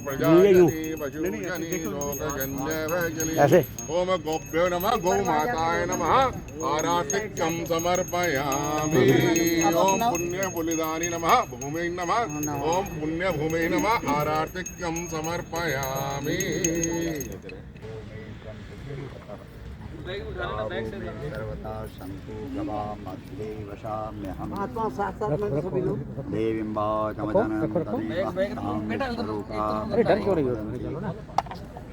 प्रजाजनी पशुजनी लोकजन्य वैजनी। ओम गोभ्यो नमः गौ माताय नमः आरातिक्यं समर्पयामि। ओम पुण्य बलिदानी नमः भूमि नमः। ओम पुण्य भूमि नमः आरातिक्यं समर्पयामि। सर्वता शंकु गवा मध्ये वशाम्यहम् देवीं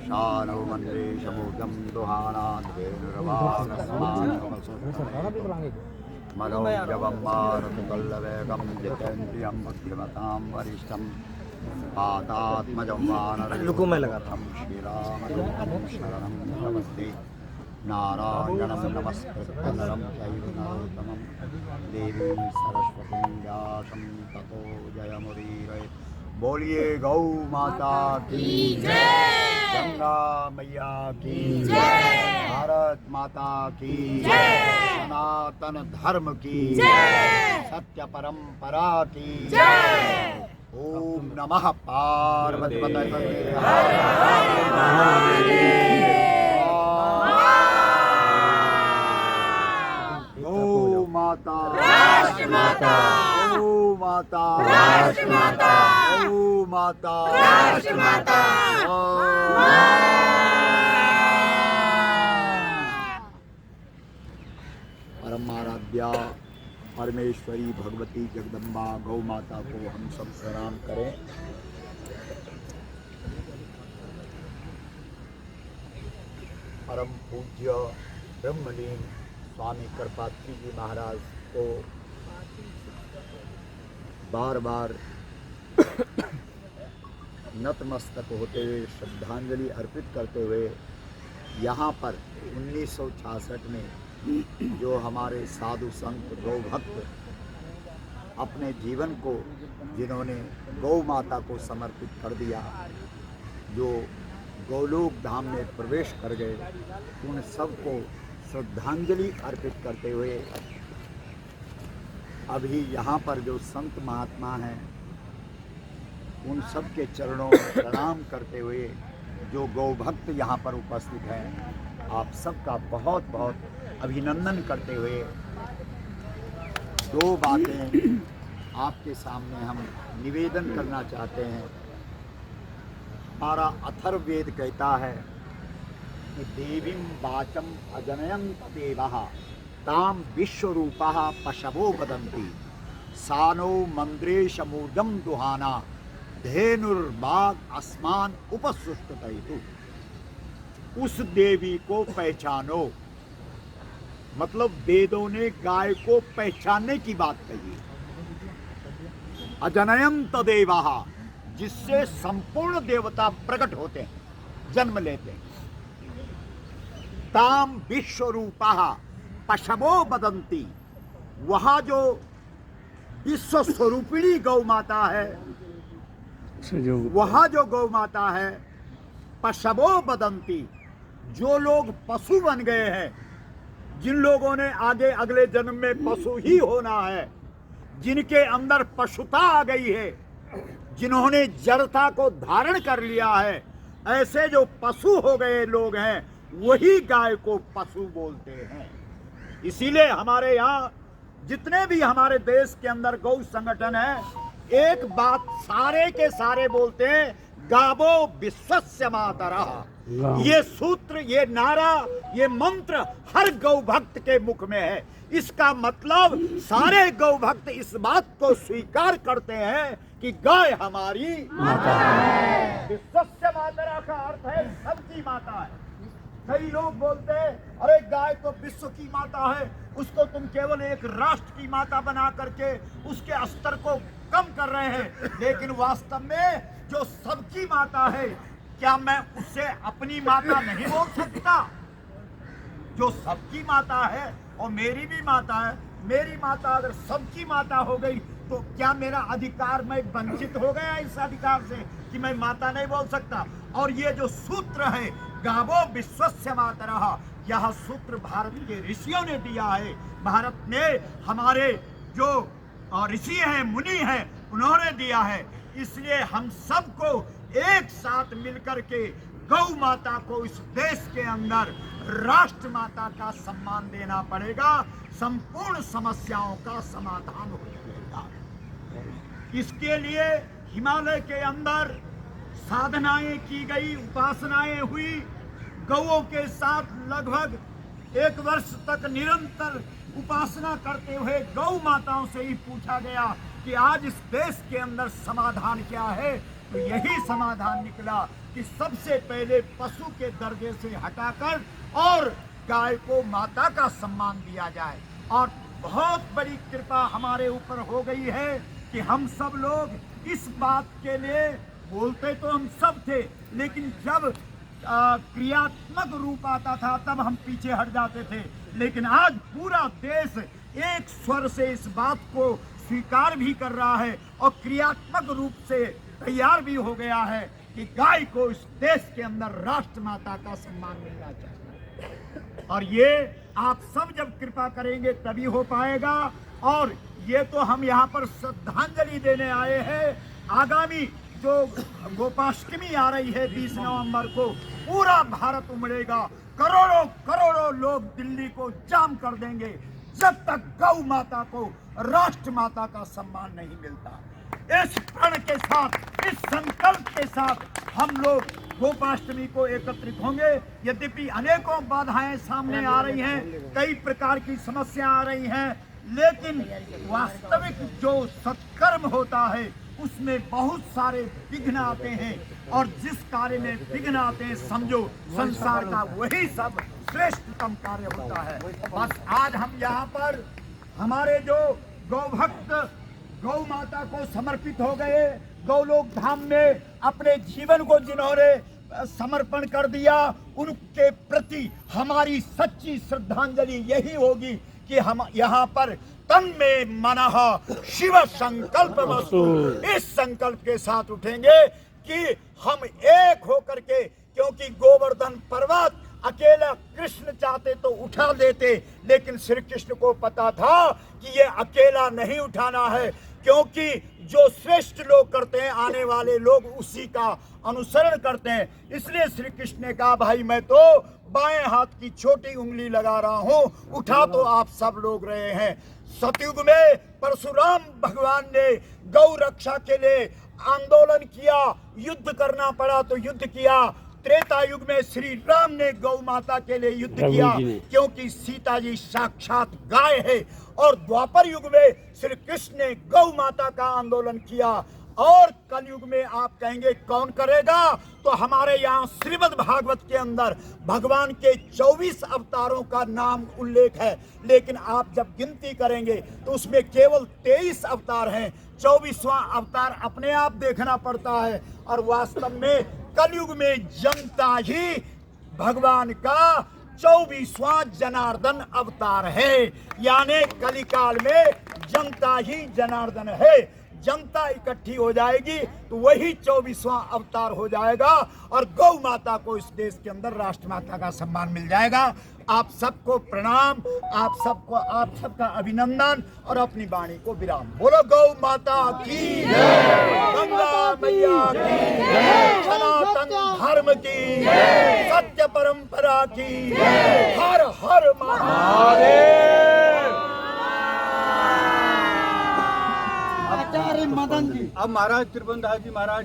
शानो मन्त्रे शमोदं दुहानाद्वेनुरवानस्मानमसुमलौजवं मारुतकल्लवेगं जितेन्द्रियं बुद्धिमतां वरिष्ठं पातात्मजं वानरयुतं श्रीरामचन्द्रं शरणं नमस्ते। नारायणं नमस्कृत्य नरं चैव नरोत्तमं देवीं सरस्वतीं व्यासं ततो जयमुदीरये। बोलिए गौ माता की जय, गंगा मैया की जय, भारत माता की जय, सनातन धर्म की जय, सत्य परंपरा की जय। ओम नमः पार्वती पतये हर हर महादेव। गौ माता राष्ट्र माता, गौ माता राष्ट्र माता, गौ माता राष्ट्र माता। परम आराध्या परमेश्वरी भगवती जगदम्बा गौ माता को हम सब प्रणाम करें। परम पूज्य ब्रह्मलीन स्वामी कृपात्री जी महाराज को बार बार नतमस्तक होते हुए श्रद्धांजलि अर्पित करते हुए यहाँ पर 1966 में जो हमारे साधु संत गौ भक्त अपने जीवन को जिन्होंने गौ माता को समर्पित कर दिया, जो गौलोक धाम में प्रवेश कर गए, उन सबको श्रद्धांजलि अर्पित करते हुए अभी यहाँ पर जो संत महात्मा हैं उन सब के चरणों में प्रणाम करते हुए जो गौ भक्त यहाँ पर उपस्थित हैं, आप सबका बहुत बहुत अभिनंदन करते हुए दो बातें आपके सामने हम निवेदन करना चाहते हैं। हमारा अथर्ववेद कहता है कि देवीं वाचं अजनयन्त देवः तां विश्वरूपः पशवो वदन्ति सानो मन्द्रेशमूर्धं दुहाना धेनुर्बाग अस्मान उपसुष्टतयतु। उस देवी को पहचानो, मतलब वेदों ने गाय को पहचानने की बात कही। अजनयन्त देवः, जिससे संपूर्ण देवता प्रकट होते हैं, जन्म लेते हैं। ताम विश्वरूपः पशवो वदन्ति, वहाँ जो विश्व स्वरूपिणी गौ माता है, वहाँ जो गौ माता है पशवो वदन्ति, जो लोग पशु बन गए हैं, जिन लोगों ने आगे अगले जन्म में पशु ही होना है, जिनके अंदर पशुता आ गई है, जिन्होंने जड़ता को धारण कर लिया है, ऐसे जो पशु हो गए लोग हैं वही गाय को पशु बोलते हैं। इसीलिए हमारे यहाँ जितने भी हमारे देश के अंदर गौ संगठन है, एक बात सारे के सारे बोलते हैं, गावो विश्वस्य मातरः। ये सूत्र, ये नारा, ये मंत्र हर गौ भक्त के मुख में है। इसका मतलब सारे गौ भक्त इस बात को स्वीकार करते हैं कि गाय हमारी माता है। विश्वस्य मातरः का अर्थ है सबकी माता है। कई लोग बोलते हैं अरे गाय तो विश्व की माता है, उसको तुम केवल एक राष्ट्र की माता बना करके उसके स्तर को कम कर रहे हैं, लेकिन वास्तव में जो सबकी माता है, क्या मैं उससे अपनी माता नहीं बोल सकता? जो सबकी माता है और मेरी भी माता है, मेरी माता अगर सबकी माता हो गई तो क्या मेरा अधिकार, मैं वंचित हो गया इस अधिकार से कि मैं माता नहीं बोल सकता? और ये जो सूत्र है गावो विश्वस्य मातरः, यह सूत्र भारत के ऋषियों ने दिया है। भारत में हमारे जो ऋषि हैं, मुनि हैं, उन्होंने दिया है। इसलिए हम सबको एक साथ मिलकर के गौ माता को इस देश के अंदर राष्ट्र माता का सम्मान देना पड़ेगा। संपूर्ण समस्याओं का समाधान हो जाएगा। इसके लिए हिमालय के अंदर साधनाएं की गई, उपासनाएं हुई। गौओं के साथ लगभग 1 वर्ष तक निरंतर उपासना करते हुए गौ माताओं से ही पूछा गया कि आज इस देश के अंदर समाधान क्या है। तो यही समाधान निकला कि सबसे पहले पशु के दर्जे से हटाकर और गाय को माता का सम्मान दिया जाए। और बहुत बड़ी कृपा हमारे ऊपर हो गई है कि हम सब लोग इस बात के लिए बोलते तो हम सब थे, लेकिन जब क्रियात्मक रूप आता था तब हम पीछे हट जाते थे। लेकिन आज पूरा देश एक स्वर से इस बात को स्वीकार भी कर रहा है और क्रियात्मक रूप से तैयार भी हो गया है कि गाय को इस देश के अंदर राष्ट्र माता का सम्मान मिलना चाहिए। और ये आप सब जब कृपा करेंगे तभी हो पाएगा। और ये तो हम यहाँ पर श्रद्धांजलि देने आए हैं। आगामी जो गोपाष्टमी आ रही है 20 नवंबर को, पूरा भारत उमड़ेगा। करोड़ों करोड़ों लोग दिल्ली को जाम कर देंगे जब तक गौ माता को राष्ट्र माता का सम्मान नहीं मिलता। इस प्रण के साथ, इस संकल्प के साथ हम लोग गोपाष्टमी को एकत्रित होंगे। यद्यपि अनेकों बाधाएं सामने आ रही हैं, कई प्रकार की समस्या आ रही हैं, लेकिन वास्तविक जो सत्कर्म होता है उसमें बहुत सारे विघ्न आते हैं। और जिस कार्य में विघ्न आते हैं, समझो संसार का वही सब श्रेष्ठतम कार्य होता है। बस आज हम यहाँ पर हमारे जो गौ भक्त गौ माता को समर्पित हो गए, गौलोक धाम में अपने जीवन को जिन्होंने समर्पण कर दिया, उनके प्रति हमारी सच्ची श्रद्धांजलि यही होगी कि हम यहाँ पर तन में मनः शिव संकल्प मस्तु, इस संकल्प के साथ उठेंगे कि हम एक होकर के, क्योंकि गोवर्धन पर्वत अकेला कृष्ण चाहते तो उठा देते, लेकिन श्री कृष्ण को पता था कि ये अकेला नहीं उठाना है, क्योंकि जो श्रेष्ठ लोग करते हैं आने वाले लोग उसी का अनुसरण करते हैं। इसलिए श्री कृष्ण ने कहा, भाई मैं तो बाएं हाथ की छोटी उंगली लगा रहा हूं, उठा तो आप सब लोग रहे हैं। सतयुग में परशुराम भगवान ने गौ रक्षा के लिए आंदोलन किया, युद्ध करना पड़ा तो युद्ध किया। त्रेता युग में श्री राम ने गौ माता के लिए युद्ध किया, क्योंकि सीता जी साक्षात गाय है। और द्वापर युग में श्री कृष्ण ने गौ माता का आंदोलन किया। और कलयुग में आप कहेंगे कौन करेगा, तो हमारे यहाँ श्रीमद् भागवत के अंदर भगवान के 24 अवतारों का नाम उल्लेख है, लेकिन आप जब गिनती करेंगे तो उसमें केवल 23 अवतार हैं। 24वां अवतार अपने आप देखना पड़ता है। और वास्तव में कलयुग में जनता ही भगवान का 24वां जनार्दन अवतार है, यानी कलिकाल में जनता ही जनार्दन है। जनता इकट्ठी हो जाएगी तो वही 24वां अवतार हो जाएगा और गौ माता को इस देश के अंदर राष्ट्र माता का सम्मान मिल जाएगा। आप सबको प्रणाम, आप सबका अभिनंदन और अपनी वाणी को विराम। बोलो गौ माता की जय, गंगा मैया की जय, सनातन धर्म की जय, सत्य परंपरा की जय, हर हर महादेव। मदन जी, अब महाराज त्रिभुवनदास जी महाराज,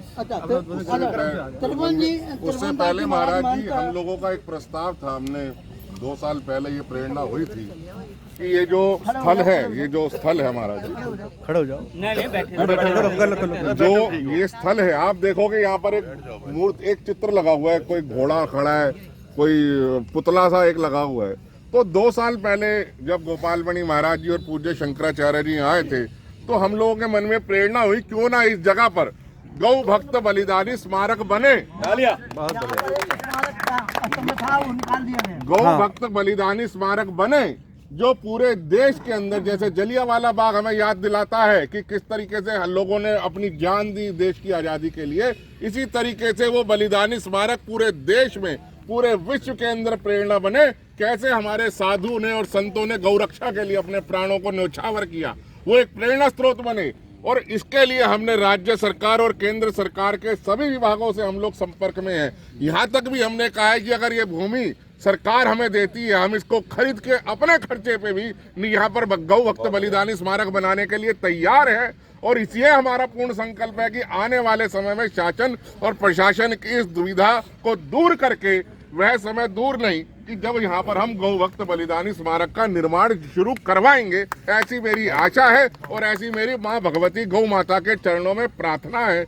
त्रिभुवन जी, उससे पहले महाराज जी हम लोगों का एक प्रस्ताव था, हमने 2 साल पहले ये प्रेरणा हुई थी कि ये जो स्थल है महाराज, खड़े हो जाओ, जो ये स्थल है, आप देखोगे यहाँ पर एक मूर्ति, एक चित्र लगा हुआ है, कोई घोड़ा खड़ा है, कोई पुतला सा एक लगा हुआ है। तो 2 साल पहले जब गोपालमणि महाराज जी और पूज्य शंकराचार्य जी आए थे, तो हम लोगों के मन में प्रेरणा हुई, क्यों ना इस जगह पर गौ भक्त बलिदानी स्मारक बने। गौ भक्त बलिदानी स्मारक बने, जो पूरे देश के अंदर, जैसे जलियांवाला बाग हमें याद दिलाता है कि किस तरीके से लोगों ने अपनी जान दी देश की आजादी के लिए, इसी तरीके से वो बलिदानी स्मारक पूरे देश में, पूरे विश्व के अंदर प्रेरणा बने। कैसे हमारे साधु ने और संतों ने गौ रक्षा के लिए अपने प्राणों को न्यौछावर किया, वो एक प्रेरणा स्रोत बने। और इसके लिए हमने राज्य सरकार और केंद्र सरकार के सभी विभागों से हम लोग संपर्क में हैं। यहाँ तक भी हमने कहा है कि अगर ये भूमि सरकार हमें देती है, हम इसको खरीद के अपने खर्चे पे भी यहाँ पर गौ भक्त बलिदानी स्मारक बनाने के लिए तैयार है। और इसलिए हमारा पूर्ण संकल्प है कि आने वाले समय में शासन और प्रशासन की इस दुविधा को दूर करके, वह समय दूर नहीं कि जब यहाँ पर हम गौ भक्त बलिदानी स्मारक का निर्माण शुरू करवाएंगे। ऐसी मेरी आशा है और ऐसी मेरी माँ भगवती गौ माता के चरणों में प्रार्थना है।